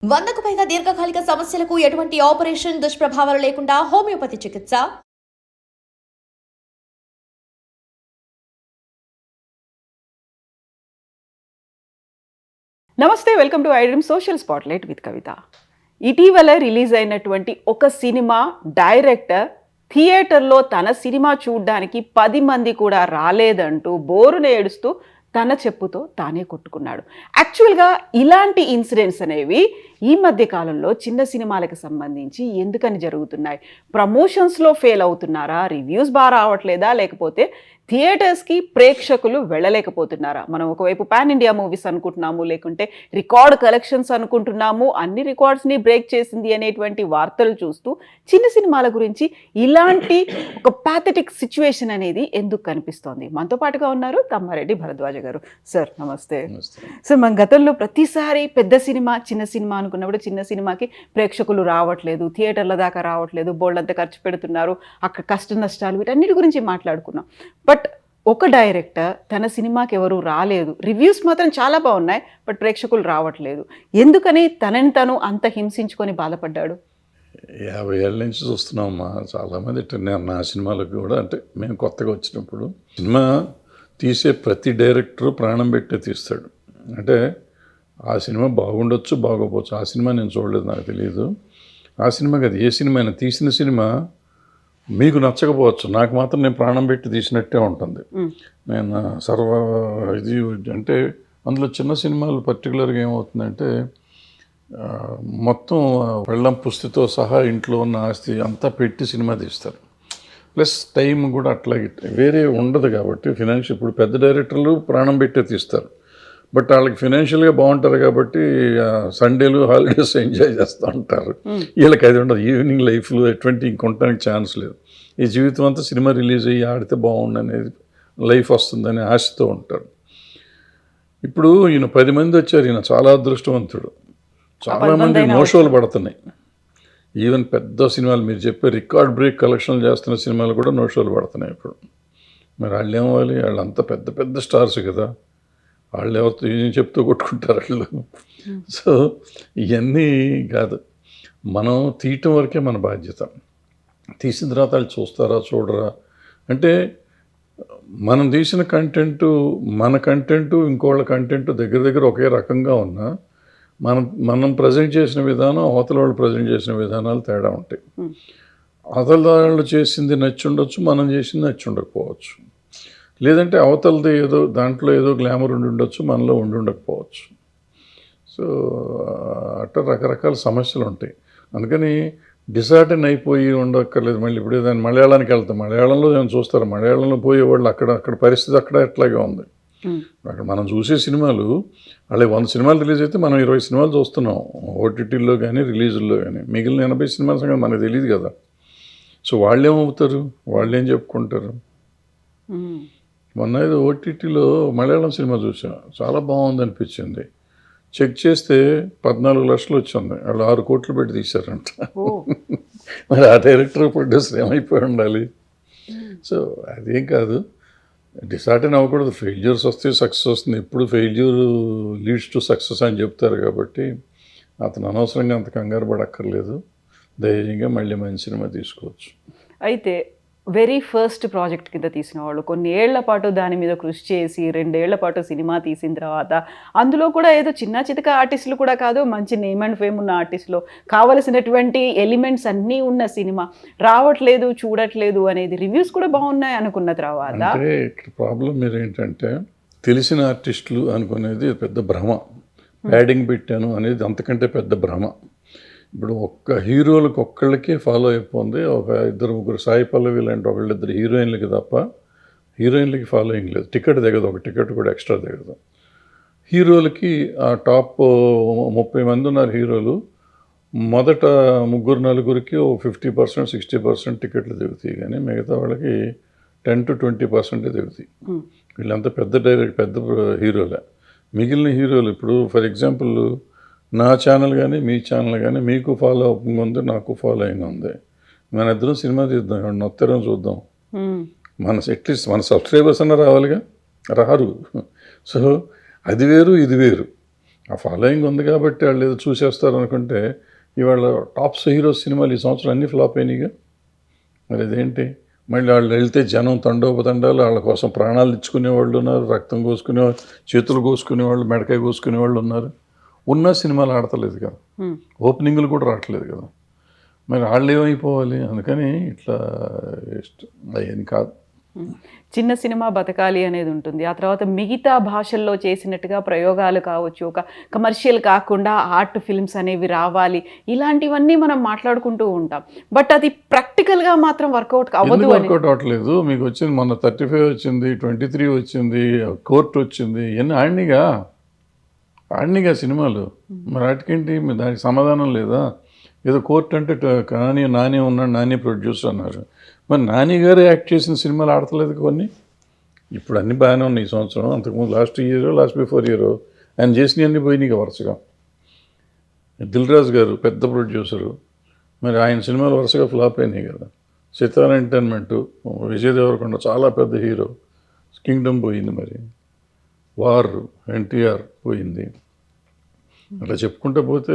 100కు పైగా దీర్ఘకాలిక సమస్యలకు ఎటువంటి ఆపరేషన్ దుష్ప్రభావాలు లేకుండా హోమియోపతి చికిత్స. నమస్తే, welcome to iDream social spotlight with Kavitha. ఇటీవల రిలీజ్ అయినటువంటి ఒక సినిమా డైరెక్టర్ థియేటర్లో తన సినిమా చూడడానికి 10 మంది కూడా రాలేదంటూ బోరున ఏడుస్తూ తన చెప్పుతో తానే కొట్టుకున్నాడు. యాక్చువల్గా ఇలాంటి ఇన్సిడెంట్స్ అనేవి ఈ మధ్య కాలంలో చిన్న సినిమాలకు సంబంధించి ఎందుకని జరుగుతున్నాయి? ప్రమోషన్స్లో ఫెయిల్ అవుతున్నారా? రివ్యూస్ బాగా రావట్లేదా? లేకపోతే థియేటర్స్కి ప్రేక్షకులు వెళ్ళలేకపోతున్నారా? మనం ఒకవైపు పాన్ ఇండియా మూవీస్ అనుకుంటున్నాము, లేకుంటే రికార్డ్ కలెక్షన్స్ అనుకుంటున్నాము, అన్ని రికార్డ్స్ని బ్రేక్ చేసింది అనేటువంటి వార్తలు చూస్తూ చిన్న సినిమాల గురించి ఇలాంటి ఒక ప్యాథెటిక్ సిచ్యువేషన్ అనేది ఎందుకు కనిపిస్తోంది? మనతో పాటుగా ఉన్నారు తమ్మారెడ్డి భరద్వాజ గారు. సార్ నమస్తే. సార్, మన గతంలో ప్రతిసారి పెద్ద సినిమా చిన్న సినిమా అనుకున్నప్పుడు చిన్న సినిమాకి ప్రేక్షకులు రావట్లేదు, థియేటర్ల దాకా రావట్లేదు, బోల్డంతా ఖర్చు పెడుతున్నారు, అక్కడ కష్ట నష్టాలు వీటన్నిటి గురించి మాట్లాడుకున్నాం. బట్ ఒక డైరెక్టర్ తన సినిమాకి ఎవరు రాలేదు, రివ్యూస్ మాత్రం చాలా బాగున్నాయి, బట్ ప్రేక్షకులు రావట్లేదు, ఎందుకని తనని తను అంత హింసించుకొని బాధపడ్డాడు? 50 ఏళ్ళ నుంచి చూస్తున్నామమ్మా. చాలామంది నా సినిమాలకు కూడా, అంటే మేము కొత్తగా వచ్చినప్పుడు సినిమా తీసే ప్రతి డైరెక్టరు ప్రాణం పెట్టే తీస్తాడు. అంటే ఆ సినిమా బాగుండొచ్చు, బాగోపోవచ్చు. ఆ సినిమా నేను చూడలేదు, నాకు తెలియదు. ఆ సినిమా కాదు, ఏ సినిమా అయినా తీసిన సినిమా మీకు నచ్చకపోవచ్చు, నాకు మాత్రం నేను ప్రాణం పెట్టి తీసినట్టే ఉంటుంది. నేను ఇది అంటే అందులో చిన్న సినిమాలు పర్టికులర్గా ఏమవుతుందంటే మొత్తం పెళ్ళం పుస్తితో సహా ఇంట్లో ఉన్న ఆస్తి అంతా పెట్టి సినిమా తీస్తారు. ప్లస్ టైం కూడా అట్లాగే వేరే ఉండదు కాబట్టి ఫినాన్షియల్, ఇప్పుడు పెద్ద డైరెక్టర్లు ప్రాణం పెట్టే తీస్తారు, బట్ వాళ్ళకి ఫినాన్షియల్గా బాగుంటారు కాబట్టి సండేలు హాలిడేస్ ఎంజాయ్ చేస్తూ ఉంటారు. వీళ్ళకి అది ఉండదు, ఈవినింగ్ లైఫ్లో ఎటువంటి ఇంకొనడానికి ఛాన్స్ లేదు. ఈ జీవితం అంతా సినిమా రిలీజ్ అయ్యి ఆడితే బాగుండనేది లైఫ్ వస్తుందని ఆశతో ఉంటారు. ఇప్పుడు ఈయన 10 మంది వచ్చారు, ఈయన చాలా అదృష్టవంతుడు. చాలామంది నోషోలు పడుతున్నాయి. ఈవెన్ పెద్ద సినిమాలు మీరు చెప్పే రికార్డ్ బ్రేక్ కలెక్షన్లు చేస్తున్న సినిమాలు కూడా నోషోలు పడుతున్నాయి ఇప్పుడు. మరి వాళ్ళు ఏమవ్వాలి? వాళ్ళంతా పెద్ద పెద్ద స్టార్స్ కదా, వాళ్ళు ఎవరితో ఏం చెప్తూ కొట్టుకుంటారు వాళ్ళు. సో ఇవన్నీ కాదు, మనం తీయటం వరకే మన బాధ్యత. తీసిన తర్వాత వాళ్ళు చూస్తారా చూడరా అంటే, మనం తీసిన కంటెంటు, మన కంటెంటు ఇంకోళ్ళ కంటెంటు దగ్గర దగ్గర ఒకే రకంగా ఉన్నా మనం ప్రజెంట్ చేసిన విధానం, అవతల వాళ్ళు ప్రజెంట్ చేసిన విధానాలు తేడా ఉంటాయి. అవతల వాళ్ళు చేసింది నచ్చి ఉండొచ్చు, మనం చేసింది నచ్చి ఉండకపోవచ్చు. లేదంటే అవతలది ఏదో దాంట్లో ఏదో గ్లామర్ ఉండి ఉండొచ్చు, మనలో ఉండి ఉండకపోవచ్చు. సో అట్లా రకరకాల సమస్యలు ఉంటాయి. అందుకని డిసార్టన్ అయిపోయి ఉండక్కర్లేదు. మళ్ళీ ఇప్పుడు దాన్ని మలయాళానికి వెళ్తాం, మలయాళంలో ఏమైనా చూస్తారు, మలయాళంలో పోయేవాళ్ళు అక్కడ పరిస్థితి అక్కడ ఎట్లాగే ఉంది. అక్కడ మనం చూసే సినిమాలు, అలాగే 100 సినిమాలు రిలీజ్ అయితే మనం 20 సినిమాలు చూస్తున్నాం ఓటీటీల్లో కానీ రిలీజుల్లో కానీ. మిగిలిన 80 సినిమాల సంగతి మనకు తెలియదు కదా. సో వాళ్ళేమవుతారు, వాళ్ళేం చెప్పుకుంటారు? మొన్న ఏదో ఓటీటీలో మలయాళం సినిమా చూసాం, చాలా బాగుంది అనిపించింది. చెక్ చేస్తే 14 లక్షలు వచ్చింది, వాళ్ళు 6 కోట్లు పెట్టి తీశారంట. మరి ఆ డైరెక్టర్ ప్రొడ్యూసర్ ఏమైపోయి ఉండాలి? సో అదేం కాదు, డిసార్టన్ అవ్వకూడదు. ఫెయిల్యూర్స్ వస్తే సక్సెస్ వస్తుంది. ఎప్పుడు ఫెయిల్యూర్ లీడ్స్ టు సక్సెస్ అని చెప్తారు కాబట్టి అతను అనవసరంగా అంత కంగారు పడక్కర్లేదు. ధైర్యంగా మళ్ళీ మంచి సినిమా తీసుకోవచ్చు. అయితే వెరీ ఫస్ట్ ప్రాజెక్ట్ కింద తీసిన వాళ్ళు కొన్ని ఏళ్ల పాటు దాని మీద కృషి చేసి 2 ఏళ్ల పాటు సినిమా తీసిన తర్వాత అందులో కూడా ఏదో చిన్న చితక ఆర్టిస్టులు కూడా కాదు, మంచి నేమ్ అండ్ ఫేమ్ ఉన్న ఆర్టిస్టులు, కావలసినటువంటి ఎలిమెంట్స్ అన్నీ ఉన్న సినిమా రావట్లేదు, చూడట్లేదు అనేది రివ్యూస్ కూడా బాగున్నాయి అనుకున్న తర్వాత అంటే ఇక్కడ ప్రాబ్లం మీరు ఏంటంటే, తెలిసిన ఆర్టిస్టులు అనుకునేది పెద్ద భ్రమ. ప్యాడింగ్ పెట్టాను అనేది అంతకంటే పెద్ద భ్రమ. ఇప్పుడు ఒక్క హీరోలకు ఒక్కళ్ళకే ఫాలో అయిపోయింది. ఒక 2-3 సాయి పల్లవి లాంటి ఒకళ్ళిద్దరు హీరోయిన్లకి తప్ప హీరోయిన్లకి ఫాలోయింగ్ లేదు. టికెట్ దిగదు, ఒక టికెట్ కూడా ఎక్స్ట్రా దిగదు. హీరోలకి ఆ టాప్ 30 మంది ఉన్నారు హీరోలు, మొదట 3-4కి 50%, 60% టికెట్లు దిగుతాయి, కానీ మిగతా వాళ్ళకి 10 to 20% దిగుతాయి. వీళ్ళంతా పెద్ద హీరోలే. మిగిలిన హీరోలు ఇప్పుడు ఫర్ ఎగ్జాంపుల్ నా ఛానల్ కానీ మీ ఛానల్ కానీ మీకు ఫాలో అప్ ఉంది, నాకు ఫాలో అయిన ఉంది. మన ఇద్దరం సినిమా తీద్దాం, ఎవరిని వస్తారని చూద్దాం. అట్లీస్ట్ మన సబ్స్క్రైబర్స్ అన్న రావాలిగా, రారు. సో అది వేరు ఇది వేరు. ఆ ఫాలోయింగ్ ఉంది కాబట్టి వాళ్ళు ఏదో చూసేస్తారు అనుకుంటే ఇవాళ టాప్స్ హీరోస్ సినిమాలు ఈ సంవత్సరం అన్నీ ఫ్లాప్ అయినాయిగా. మరి అదేంటి? మళ్ళీ వాళ్ళు వెళ్తే జనం తండోపతండాలు వాళ్ళ కోసం ప్రాణాలు ఇచ్చుకునే వాళ్ళు ఉన్నారు, రక్తం కోసుకునే చేతులు కోసుకునే వాళ్ళు, మెడకాయ కోసుకునే వాళ్ళు ఉన్నారు. ఉన్న సినిమాలు ఆడతలేదు కదా, ఓపెనింగ్లు కూడా రావట్లేదు కదా. మరి వాళ్ళు ఏమైపోవాలి? అందుకని ఇట్లా అయ్యని కాదు. చిన్న సినిమా బతకాలి అనేది ఉంటుంది. ఆ తర్వాత మిగతా భాషల్లో చేసినట్టుగా ప్రయోగాలు కావచ్చు, ఒక కమర్షియల్ కాకుండా ఆర్ట్ ఫిల్మ్స్ అనేవి రావాలి, ఇలాంటివన్నీ మనం మాట్లాడుకుంటూ ఉంటాం. బట్ అది ప్రాక్టికల్గా మాత్రం వర్కౌట్ అవ్వదు. వర్కౌట్ అవ్వట్లేదు. మీకు వచ్చింది మొన్న 35 వచ్చింది, 23 వచ్చింది, కోర్టు వచ్చింది, ఇవన్నీ ఆడినిగా సినిమాలు. మరి వాటికేంటి? దానికి సమాధానం లేదా? ఏదో కోర్టు అంటే నాని ఉన్నాడు, నాని ప్రొడ్యూసర్ అన్నారు. మరి నాని గారు యాక్ట్ చేసిన సినిమాలు ఆడతలేదు కొన్ని. ఇప్పుడు అన్నీ బాగానే ఉన్నాయి ఈ సంవత్సరం. అంతకుముందు లాస్ట్ బిఫోర్ ఇయర్ ఆయన చేసినవన్నీ పోయినాయి వరుసగా. దిల్ రాజు గారు పెద్ద ప్రొడ్యూసరు, మరి ఆయన సినిమాలు వరుసగా ఫ్లాప్ అయినాయి కదా. సితారా ఎంటర్టైన్మెంట్, విజయ్ దేవరకొండ చాలా పెద్ద హీరో, కింగ్డమ్ పోయింది. మరి వార్, ఎన్టీఆర్ పోయింది. అట్లా చెప్పుకుంటూ పోతే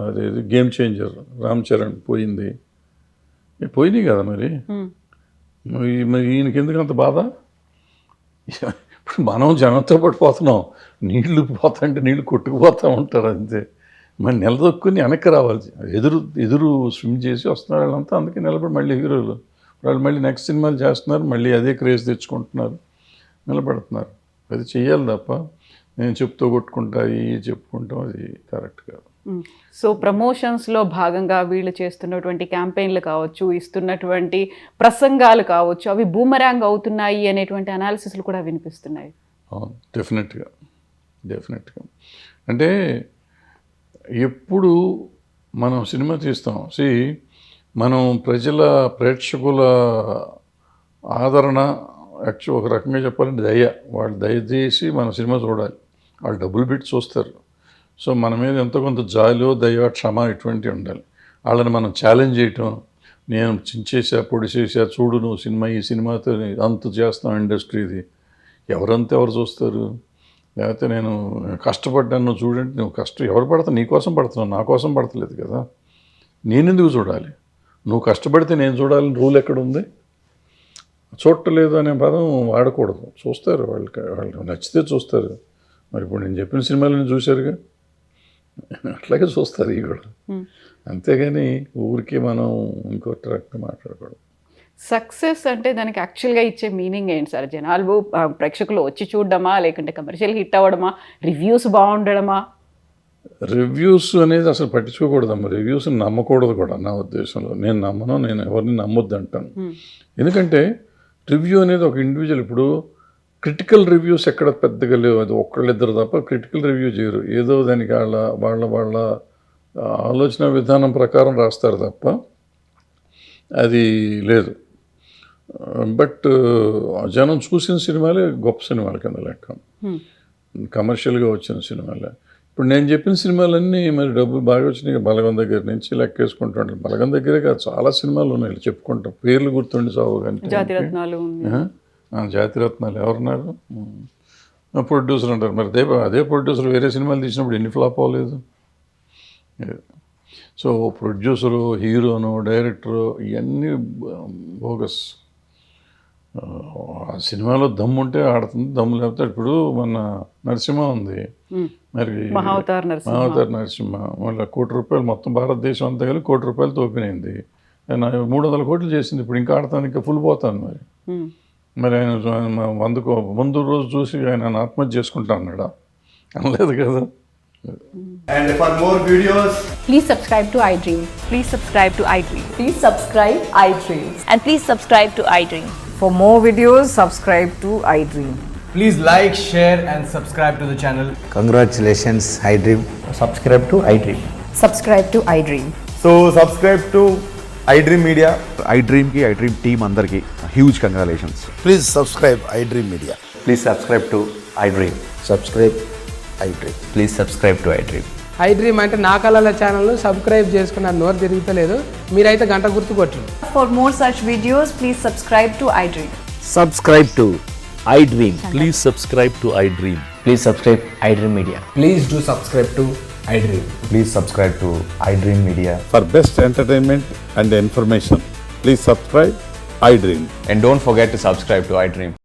అదేది గేమ్ చేంజర్, రామ్ చరణ్ పోయింది. పోయినాయి కదా. మరి ఈయనకి ఎందుకు అంత బాధ? ఇప్పుడు మనం జనంతో పాటు పోతున్నాం, నీళ్లు పోతాంటే నీళ్లు కొట్టుకుపోతూ ఉంటారు అంతే. మరి నిలదొక్కుని వెనక్కి రావాలి. ఎదురు స్విమ్ చేసి వస్తున్నారు వాళ్ళంతా. అందుకే నిలబడి మళ్ళీ హీరోలు వాళ్ళు మళ్ళీ నెక్స్ట్ సినిమాలు చేస్తున్నారు, మళ్ళీ అదే క్రేజ్ తెచ్చుకుంటున్నారు, నిలబడుతున్నారు. అది చెయ్యాలి తప్ప నేను చెప్తూ చెప్పుకుంటాం అది కరెక్ట్ కాదు. సో ప్రమోషన్స్లో భాగంగా వీళ్ళు చేస్తున్నటువంటి క్యాంపెయిన్లు కావచ్చు, ఇస్తున్నటువంటి ప్రసంగాలు కావచ్చు, అవి బూమరాంగ్ అవుతున్నాయి అనేటువంటి అనాలిసిస్లు కూడా వినిపిస్తున్నాయి. అవును, డెఫినెట్గా. అంటే ఎప్పుడు మనం సినిమా తీస్తాం, మనం ప్రేక్షకుల ఆదరణ యాక్చువల్ ఒక రకంగా చెప్పాలంటే వాళ్ళు దయచేసి మన సినిమా చూడాలి. వాళ్ళు డబ్బులు పెట్టి చూస్తారు. సో మన మీద ఎంతో కొంత జాలో, దయ, క్షమ ఇటువంటివి ఉండాలి. వాళ్ళని మనం ఛాలెంజ్ చేయటం, నేను చించేసా, పొడిచేసా, చూడు నువ్వు సినిమా, ఈ సినిమాతో అంత చేస్తాం ఇండస్ట్రీది, ఎవరు చూస్తారు? లేకపోతే నేను కష్టపడ్డాను, నువ్వు చూడండి, నువ్వు ఎవరు పడతావు? నీ కోసం పడుతున్నావు, నా కోసం పడతలేదు కదా. నేనెందుకు చూడాలి? నువ్వు కష్టపడితే నేను చూడాలని రూల్ ఎక్కడుంది? చూడలేదు అనే పదం వాడకూడదు. చూస్తారు, వాళ్ళకి నచ్చితే చూస్తారు. మరి ఇప్పుడు నేను చెప్పిన సినిమాలను చూశారుగా, అట్లాగే చూస్తారు ఇవి కూడా. అంతేగాని ఊరికి మనం ఇంకోటి రకంగా మాట్లాడకూడదు. సక్సెస్ అంటే దానికి యాక్చువల్గా ఇచ్చే మీనింగ్ ఏంటి సార్? జనాలు ప్రేక్షకులు వచ్చి చూడడమా, లేకుంటే కమర్షియల్ హిట్ అవ్వడమా, రివ్యూస్ బాగుండడమా? రివ్యూస్ అనేది అసలు పట్టించుకోకూడదమ్మా. రివ్యూస్ నమ్మకూడదు కూడా నా ఉద్దేశంలో. నేను నమ్మను, నేను ఎవరిని నమ్మొద్దు అంటాను. ఎందుకంటే రివ్యూ అనేది ఒక ఇండివిజువల్. ఇప్పుడు క్రిటికల్ రివ్యూస్ ఎక్కడ పెద్దగా లేవు, అది ఒక్కళ్ళిద్దరు తప్ప క్రిటికల్ రివ్యూ చేయరు. ఏదో దానికి వాళ్ళ ఆలోచన విధానం ప్రకారం రాస్తారు తప్ప అది లేదు. బట్ జనం చూసిన సినిమాలే గొప్ప సినిమాల కింద లెక్క, కమర్షియల్గా వచ్చిన సినిమాలే. ఇప్పుడు నేను చెప్పిన సినిమాలన్నీ మరి డబ్బులు బాగా వచ్చినాయి. బలగం దగ్గర నుంచి లెక్కేసుకుంటాను. బలగం దగ్గరే కాదు, చాలా సినిమాలు ఉన్నాయి చెప్పుకుంటాం, పేర్లు గుర్తుండి సాగు. జాతిరత్నాలు ఎవరున్నారు? ప్రొడ్యూసర్ అంటారు. మరి అదే ప్రొడ్యూసర్ వేరే సినిమాలు తీసినప్పుడు ఎన్ని ఫ్లాప్ అవ్వలేదు? సో ప్రొడ్యూసరు, హీరోను, డైరెక్టరు ఇవన్నీ బోగస్. ఆ సినిమాలో దమ్ము ఉంటే ఆడుతుంది, దమ్ము లేకపోతే. ఇప్పుడు మన నరసింహ ఉంది, మరి మహావతార్ నరసింహ మళ్ళీ ₹1 కోటి మొత్తం భారతదేశం అంతా కలిసి ₹1 కోటి తోపినైంది. 300 కోట్లు చేసింది. ఇప్పుడు ఇంకా ఆడతాను, ఇంకా ఫుల్ పోతాను. మరి ఆయన 100 ముందు రోజు చూసి ఆయన ఆత్మహత్య చేసుకుంటా అన్నాడా? అనలేదు కదా. And for more videos, Please subscribe to iDream. Please subscribe to iDream. Please subscribe iDream. And please subscribe to iDream. For more videos, subscribe to iDream. please like, share and subscribe to the channel. Congratulations, iDream. Subscribe to iDream. Subscribe to iDream. So subscribe to iDream Media. iDream ki iDream team andarki huge congratulations. Please subscribe iDream Media. Please subscribe to iDream. Subscribe iDream. Please subscribe to iDream. iDream అంటే నా కళల ఛానల్ను subscribe చేసుకున్న నోరు తిరుగుతలేదు, మీరైతే గంట గుర్తు కొట్టండి. For more such videos, please subscribe to iDream. Subscribe to iDream. Please subscribe to iDream. Please subscribe iDream Media. Please do subscribe to iDream. Please subscribe to iDream Media. For best entertainment and information, please subscribe iDream. And don't forget to subscribe to iDream.